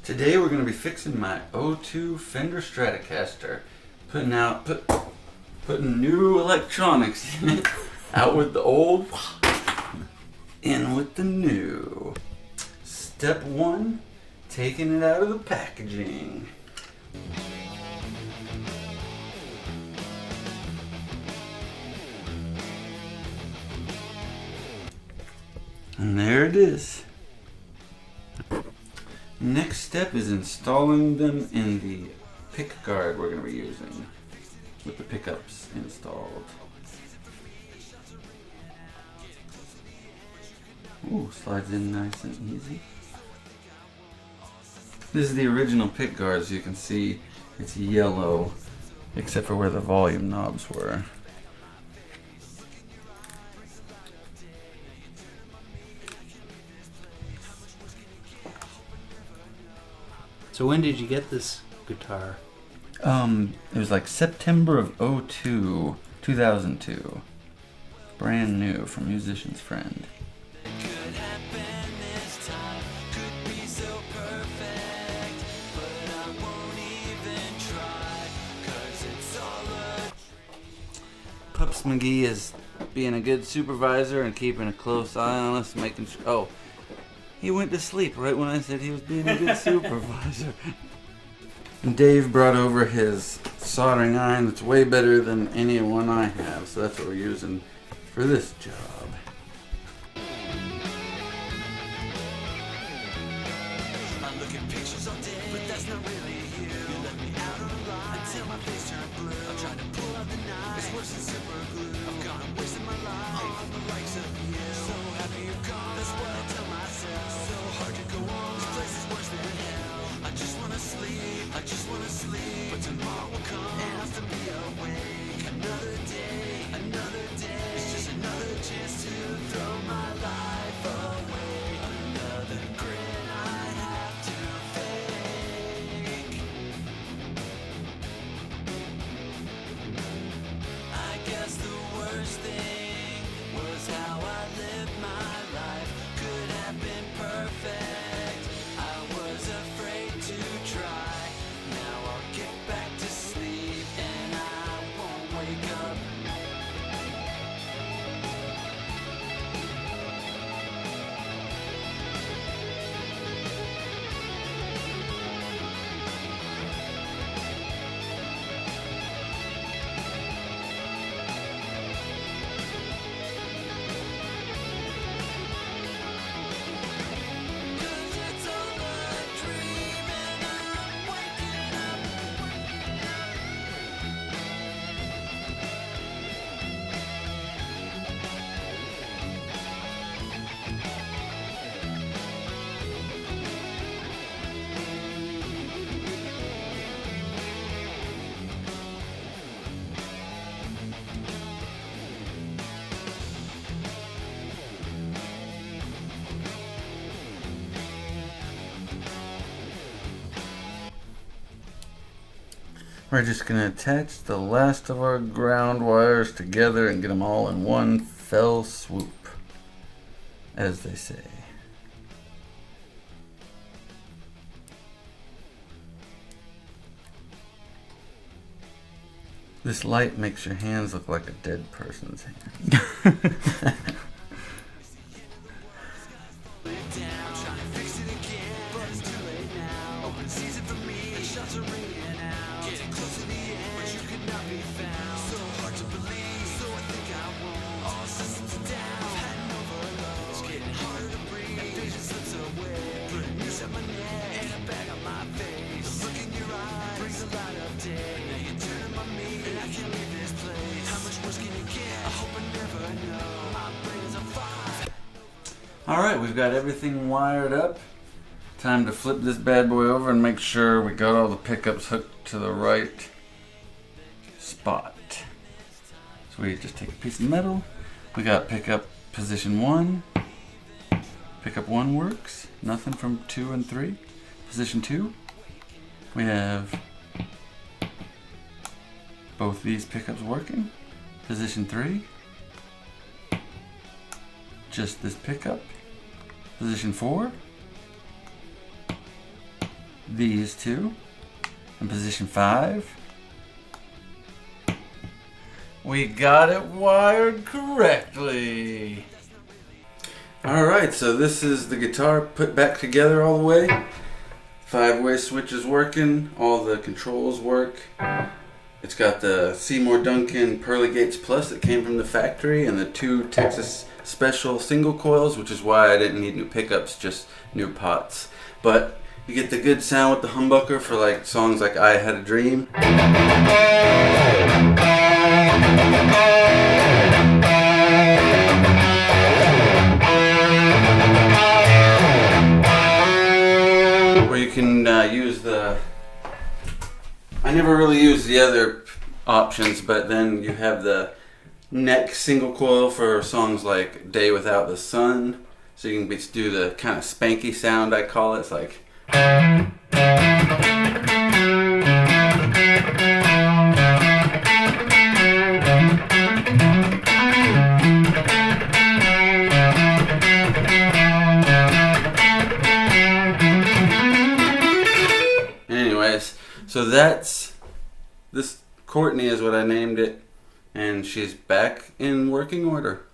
Today we're going to be fixing my '02 Fender Stratocaster, putting new electronics in it, out with the old, in with the new. Step 1, taking it out of the packaging. And there it is. Next step is installing them in the pick guard we're going to be using, with the pickups installed. Ooh, slides in nice and easy. This is the original pick guard. As you can see, it's yellow, except for where the volume knobs were. So when did you get this guitar? It was like September of 2002. Brand new from Musician's Friend. Pups McGee is being a good supervisor and keeping a close eye on us, making sure. Oh, he went to sleep right when I said he was being a good supervisor. And Dave brought over his soldering iron that's way better than any one I have, so that's what we're using for this job. I look at pictures all day, but that's not really you. You let me out on a lie until my face turned blue. I'm trying to pull out the knife, it's worse than super glue. I've gone and wasted my life on the likes of you. So happy you're gone, that's what I tell myself. So hard to go on, this place is worse than hell. I just wanna sleep, but tomorrow will come and I'll still be awake. Another day, it's just another chance to throw my life away. Another grin I have to fake. I guess the worst thing was how I lived my life. Could have been perfect, I was afraid to try. Now I'll get back to sleep and I won't wake up. Cause it's all a dream and I'm waking up. We're just going to attach the last of our ground wires together and get them all in one fell swoop, as they say. This light makes your hands look like a dead person's hands. Alright, we've got everything wired up. Time to flip this bad boy over and make sure we got all the pickups hooked to the right spot. So we just take a piece of metal. We got pickup position 1. Pickup 1 works. Nothing from 2 and 3. Position 2. We have both these pickups working. Position 3. Just this pickup. Position 4. these two in position 5. We got it wired correctly. Alright, so this is the guitar put back together all the way. 5-way switch is working, all the controls work. It's got the Seymour Duncan Pearly Gates Plus that came from the factory and the 2 Texas Special single coils, which is why I didn't need new pickups, just new pots. But you get the good sound with the humbucker for like songs like I Had a Dream. Or you can use the... I never really used the other options, but then you have the neck single coil for songs like Day Without the Sun. So you can do the kind of spanky sound, I call it. It's like... Anyways, so that's... This Courtney is what I named it. And she's back in working order.